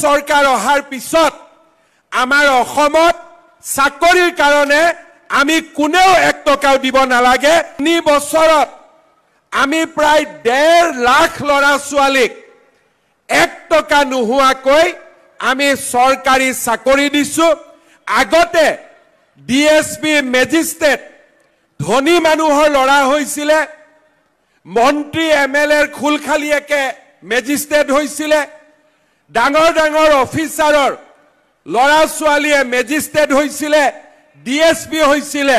চৰকাৰ অহাৰ পিছত আমাৰ অসমত চাকৰিৰ কাৰণে আমি কোনেও 1 টকাও দিব নালাগে 3 বছৰত আমি প্ৰায় 1.5 লাখ ল'ৰা ছোৱালীক 1 টকা নোহোৱাকৈ আমি চৰকাৰী চাকৰি দিছো আগতে ডিএসপি মেজিস্ট্ৰেট ধনী মানুহৰ ল'ৰা হৈছিল মন্ত্ৰী এমএলএৰ খুলখালিয়াকে মেজিস্ট্ৰেট হৈছিল ডাঙৰ ডাঙৰ অফিচাৰৰ ল'ৰা ছোৱালীয়ে মেজিস্ট্ৰেট হৈছিল ডিএসপি হৈছিল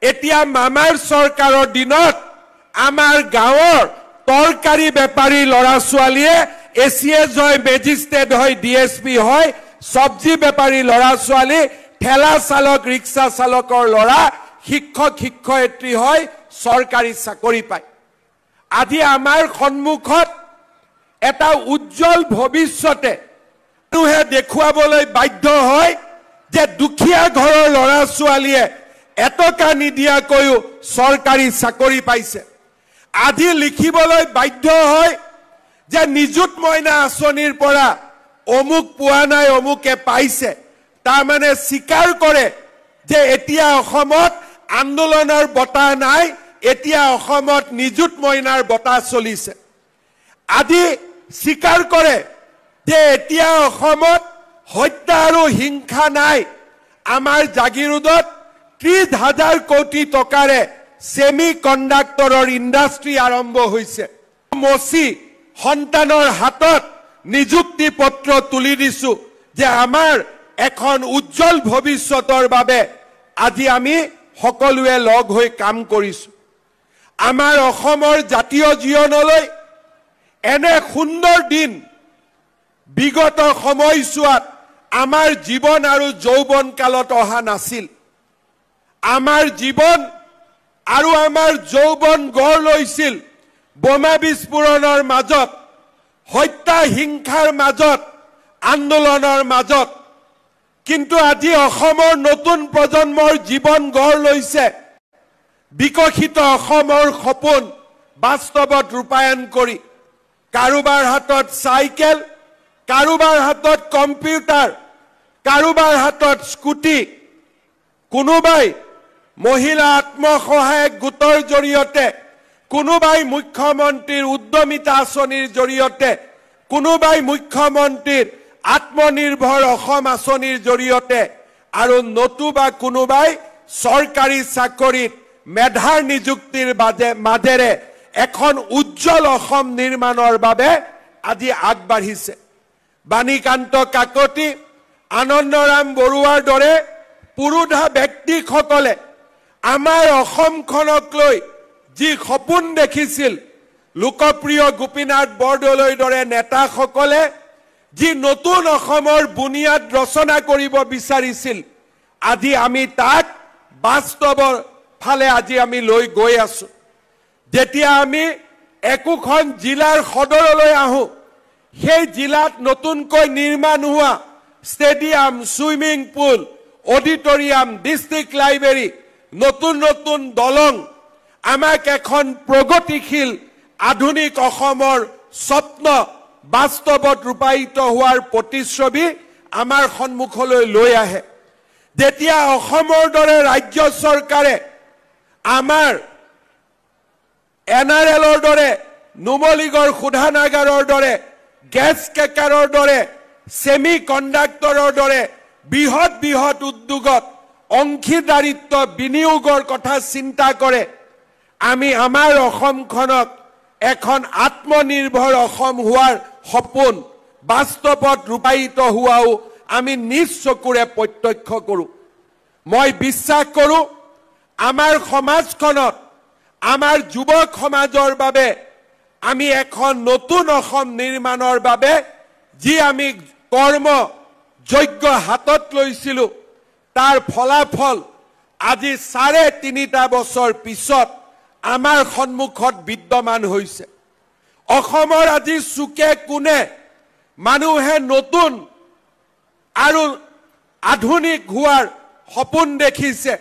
এতিয়া মামাৰ চৰকাৰৰ দিনত আমাৰ গাঁৱৰ তৰকাৰী বেপাৰী ল'ৰা ছোৱালীয়ে এছিএছ হয় মেজিস্ট্ৰেট হয় ডিএসপি হয় সবজি বেপাৰী ল'ৰা ছোৱালী ঠেলা চালক ৰিক্সা চালকৰ ল'ৰা শিক্ষক শিক্ষয়িত্ৰী হয় চৰকাৰী চাকৰি পায় আজি আমাৰ সন্মুখত এটা উজ্জ্বল ভৱিষ্যতে মানুহে দেখুৱাবলৈ বাধ্য হয় যে দুখীয়া ঘৰৰ ল'ৰা ছোৱালীয়ে এটকা নিদিয়াকৈও চৰকাৰী চাকৰি পাইছে আজি লিখিবলৈ বাধ্য হয় যে নিযুত মইনা আঁচনিৰ পৰা অমুক পোৱা নাই অমুকে পাইছে তাৰ মানে স্বীকাৰ কৰে যে এতিয়া অসমত আন্দোলনৰ বতাহ নাই এতিয়া অসমত নিযুত মইনাৰ বতাহ চলিছে আজি স্বীকাৰ কৰে যে এতিয়া অসমত হত্যা আৰু হিংসা নাই আমাৰ জাগিৰোডত 30,000 কোটি টকাৰে সেমি কণ্ডাক্টৰৰ ইণ্ডাষ্ট্ৰি আৰম্ভ হৈছে মচি সন্তানৰ হাতত নিযুক্তি পত্ৰ তুলি দিছো যে আমাৰ এখন উজ্জ্বল ভৱিষ্যতৰ বাবে আজি আমি সকলোৱে লগ হৈ কাম কৰিছো আমাৰ অসমৰ জাতীয় জীৱনলৈ এনে সুন্দৰ দিন বিগত সময়ছোৱাত আমাৰ জীৱন আৰু যৌৱন কালত অহা নাছিল আমাৰ জীৱন আৰু আমাৰ যৌৱন গঢ় লৈছিল বোমা বিস্ফোৰণৰ মাজত হত্যা হিংসাৰ মাজত আন্দোলনৰ মাজত কিন্তু আজি অসমৰ নতুন প্ৰজন্মৰ জীৱন গঢ় লৈছে বিকশিত অসমৰ সপোন বাস্তৱত ৰূপায়ণ কৰি কাৰোবাৰ হাতত চাইকেল কাৰোবাৰ হাতত কম্পিউটাৰ কাৰোবাৰ হাতত স্কুটি কোনোবাই মহিলা আত্মসহায়ক গোটৰ জৰিয়তে কোনোবাই মুখ্যমন্ত্ৰীৰ উদ্যমিতা আঁচনিৰ জৰিয়তে কোনোবাই মুখ্যমন্ত্ৰীৰ আত্মনিৰ্ভৰ অসম আঁচনিৰ জৰিয়তে আৰু নতুবা কোনোবাই চৰকাৰী চাকৰিত মেধাৰ নিযুক্তিৰ মাজেৰে এখন উজ্জ্বল অসম নিৰ্মাণৰ বাবে আজি আগবাঢ়িছে বাণীকান্ত কাকতি আনন্দৰাম বৰুৱাৰ দৰে পুৰুধা ব্যক্তিসকলে আমাৰ অসমখনক লৈ যি সপোন দেখিছিল লোকপ্ৰিয় গোপীনাথ বৰদলৈৰ দৰে নেতাসকলে যি নতুন অসমৰ বুনিয়াদ ৰচনা কৰিব বিচাৰিছিল আজি আমি তাক বাস্তৱৰ ফালে আজি আমি লৈ গৈ আছো যেতিয়া আমি একোখন জিলাৰ সদৰলৈ আহো সেই জিলাত নতুনকৈ নিৰ্মাণ হোৱা stadium swimming pool auditorium district library নতুন নতুন দলং আমাক এখন প্ৰগতিশীল আধুনিক অসমৰ স্বপ্ন বাস্তৱত ৰূপায়িত হোৱাৰ প্ৰতিশ্ৰুতি আমাৰ সন্মুখলৈ লৈ আহে যেতিয়া অসমৰ দৰে ৰাজ্য চৰকাৰে আমাৰ এনআৰএলৰ দৰে নুমলীগড় শোধানাগাৰৰ দৰে গেছ কেকাৰৰ দৰে সেমি কণ্ডাক্টৰৰ দৰে বৃহৎ বৃহৎ উদ্যোগত অংশীদাৰিত্ব বিনিয়োগৰ কথা চিন্তা কৰে আমি আমাৰ অসমখনক এখন আত্মনিৰ্ভৰ অসম হোৱাৰ সপোন বাস্তৱত ৰূপায়িত হোৱাও আমি নিজ চকুৰে প্ৰত্যক্ষ কৰো মই বিশ্বাস কৰো আমাৰ সমাজখনত আমাৰ যুৱক সমাজৰ বাবে আমি এখন নতুন অসম নিৰ্মাণৰ বাবে যি আমি কৰ্ম যজ্ঞ হাতত লৈছিলো তাৰ ফলাফল আজি 3.5 বছৰ পিছত আমাৰ সন্মুখত বিদ্যমান হৈছে অসমৰ আজি সুকে কোনে মানুহে নতুন আৰু আধুনিক হোৱাৰ সপোন দেখিছে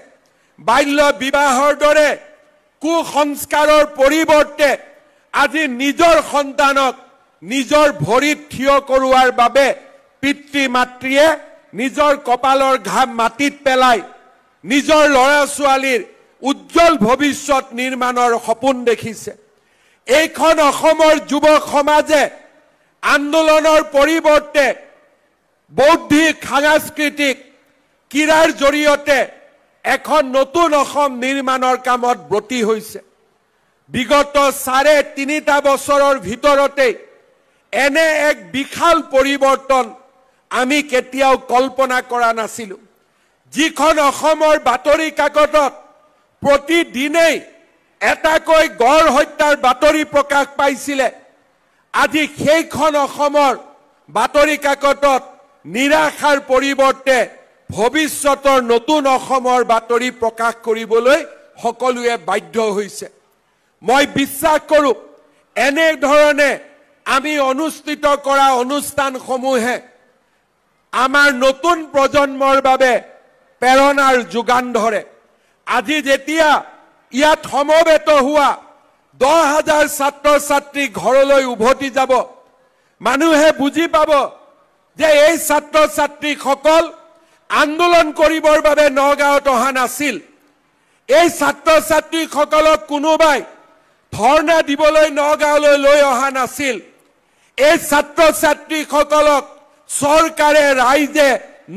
বাল্য বিবাহৰ দৰে কুসংস্কাৰৰ পৰিৱৰ্তে আজি নিজৰ সন্তানক নিজৰ ভৰিত থিয় কৰোৱাৰ বাবে পিতৃ মাতৃয়ে নিজৰ কপালৰ ঘাম মাটিত পেলাই নিজৰ ল'ৰা ছোৱালীৰ উজ্জ্বল ভৱিষ্যত নিৰ্মাণৰ সপোন দেখিছে এইখন অসমৰ যুৱক সমাজে আন্দোলনৰ পৰিৱৰ্তে বৌদ্ধিক সাংস্কৃতিক ক্ৰীড়াৰ জৰিয়তে এখন নতুন অসম নিৰ্মাণৰ কামত ব্ৰতী হৈছে বিগত ৩.৫ বছৰৰ ভিতৰতে এনে এক বিশাল পৰিৱৰ্তন আমি কেতিয়াও কল্পনা কৰা নাছিলো যিখন অসমৰ বাতৰি কাকতত প্ৰতিদিনেই এটাকৈ গড় হত্যাৰ বাতৰি প্ৰকাশ পাইছিলে আজি সেইখন অসমৰ বাতৰি কাকতত নিৰাশাৰ পৰিৱৰ্তে ভৱিষ্যতৰ নতুন অসমৰ বাতৰি প্ৰকাশ কৰিবলৈ সকলোৱে বাধ্য হৈছে মই বিশ্বাস কৰোঁ এনে ধৰণে আমি অনুষ্ঠিত কৰা অনুষ্ঠানসমূহে আমাৰ নতুন প্ৰজন্মৰ বাবে প্ৰেৰণাৰ যোগান ধৰে আজি যেতিয়া ইয়াত সমবেত হোৱা 10,000 ছাত্ৰ ছাত্ৰী ঘৰলৈ উভতি যাব মানুহে বুজি পাব যে এই ছাত্ৰ ছাত্ৰীসকল আন্দোলন কৰিবৰ বাবে নগাঁৱত অহা নাছিল এই ছাত্ৰ ছাত্ৰীসকলক কোনোবাই ধৰ্ণা দিবলৈ নগাঁৱলৈ লৈ অহা নাছিল এই ছাত্ৰ ছাত্ৰীসকলক চৰকাৰে ৰাইজে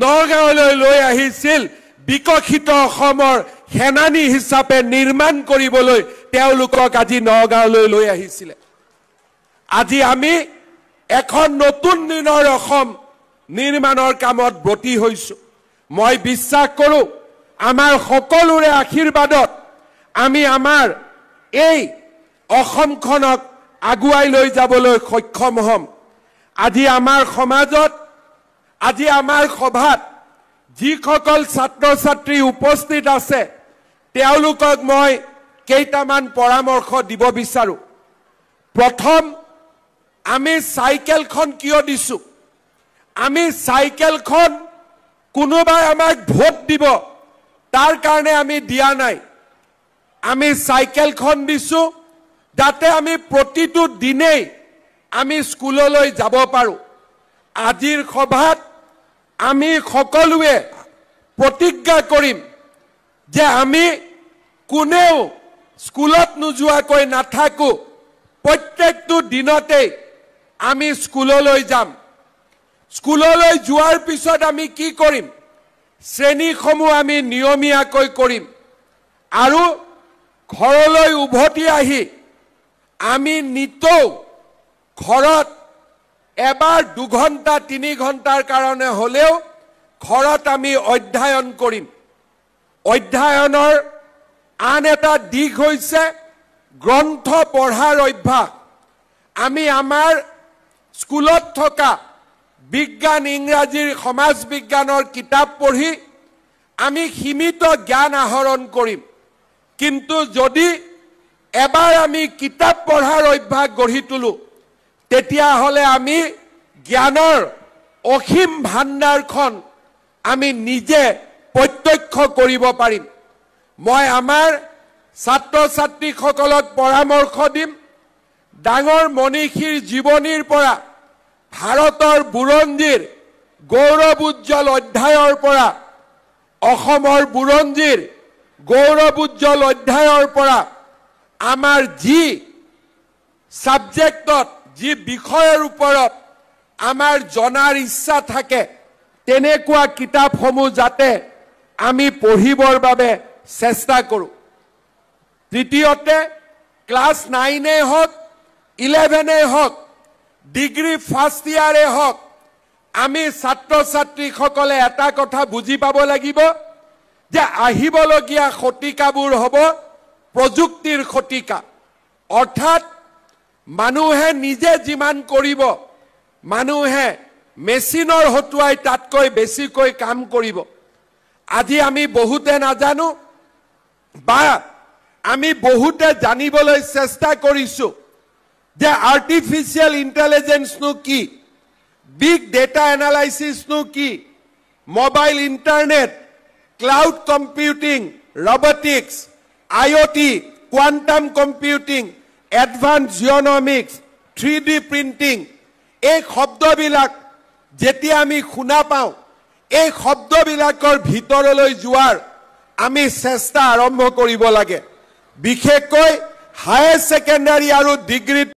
নগাঁৱলৈ লৈ আহিছিল বিকশিত অসমৰ সেনানী হিচাপে নিৰ্মাণ কৰিবলৈ তেওঁলোকক আজি নগাঁৱলৈ লৈ আহিছিল আজি আমি এখন নতুন দিনৰ অসম নিৰ্মাণৰ কামত ব্ৰতী হৈছো মই বিশ্বাস কৰোঁ আমাৰ সকলোৰে আশীৰ্বাদত আমি আমাৰ এই অসমখনক আগুৱাই লৈ যাবলৈ সক্ষম হ'ম আজি আমাৰ সমাজত আজি আমাৰ সভাত যিসকল ছাত্ৰ ছাত্ৰী উপস্থিত আছে তেওঁলোকক মই কেইটামান পৰামৰ্শ দিব বিচাৰো প্ৰথম আমি সাইকেলখন কিয় দিছো আমি সাইকেলখন কোনোবাই আমাক ভোট দিব তাৰ কাৰণে আমি দিয়া নাই আমি সাইকেলখন দিছো যাতে আমি প্ৰতিটো দিনেই আমি স্কুললৈ যাব পাৰো আজিৰ সভাত আমি সকলোৱে প্ৰতিজ্ঞা কৰিম যে আমি কোনেও স্কুলত নোযোৱাকৈ নাথাকো প্ৰত্যেকটো দিনতে আমি স্কুললৈ যাম স্কুললৈ যোৱাৰ পিছত আমি কি কৰিম শ্ৰেণীসমূহ আমি নিয়মীয়াকৈ কৰিম আৰু ঘৰলৈ উভতি আহি আমি নিতৌ ঘৰত এবাৰ 2 ঘণ্টা 3 ঘণ্টাৰ কাৰণে হলেও ঘৰত আমি অধ্যয়ন কৰিম অধ্যয়নৰ আন এটা দিশ হৈছে গ্ৰন্থ পঢ়াৰ অভ্যাস আমি আমাৰ স্কুলত থকা বিজ্ঞান ইংৰাজীৰ সমাজ বিজ্ঞানৰ কিতাপ পঢ়ি আমি সীমিত জ্ঞান আহৰণ কৰিম কিন্তু যদি এবাৰ আমি কিতাপ পঢ়াৰ অভ্যাস গঢ়ি তুলো তেতিয়া হলে আমি জ্ঞানৰ অসীম ভাণ্ডাৰখন আমি নিজে প্ৰত্যক্ষ কৰিব পাৰিম মই আমাৰ ছাত্ৰ ছাত্ৰীসকলক পৰামৰ্শ দিম ডাঙৰ মনীষীৰ জীৱনীৰ পৰা ভাৰতৰ বুৰঞ্জীৰ গৌৰৱ উজ্জ্বল অধ্যায়ৰ পৰা অসমৰ বুৰঞ্জীৰ গৌৰৱ উজ্জ্বল অধ্যায়ৰ পৰা আমাৰ যি সাবজেক্টত যি বিষয়ৰ ওপৰত আমাৰ জনাৰ ইচ্ছা থাকে তেনেকুৱা কিতাপসমূহ যাতে আমি পঢ়িবৰ বাবে চেষ্টা কৰোঁ দ্বিতীয়তে ক্লাছ 9 হওক 11 হওক ডিগ্ৰী ফাৰ্ষ্ট ইয়াৰে হওক আমি ছাত্ৰ ছাত্ৰীসকলে এটা কথা বুজি পাব লাগিব যে আহিবলগীয়া শতিকাবোৰ হ'ব প্ৰযুক্তিৰ শতিকা অৰ্থাৎ মানুহে নিজে যিমান কৰিব মানুহে মেচিনৰ হতুৱাই তাতকৈ বেছিকৈ কাম কৰিব আজি আমি বহুতে নাজানো বা আমি বহুতে জানিবলৈ চেষ্টা কৰিছো যে আৰ্টিফিশিয়াল ইন্টেলিজেন্স নো কি বিগ ডেটা এনালাইসিস নো কি mobile internet cloud computing robotics IoT quantum computing advance genomics 3D printing এই শব্দবিলাক যেতিয়া আমি শুনা পাওঁ এই শব্দবিলাকৰ ভিতৰলৈ যোৱাৰ আমি চেষ্টা আৰম্ভ কৰিব লাগে। বিশেষকৈ হায়াৰ ছেকেণ্ডাৰী আৰু ডিগ্ৰীত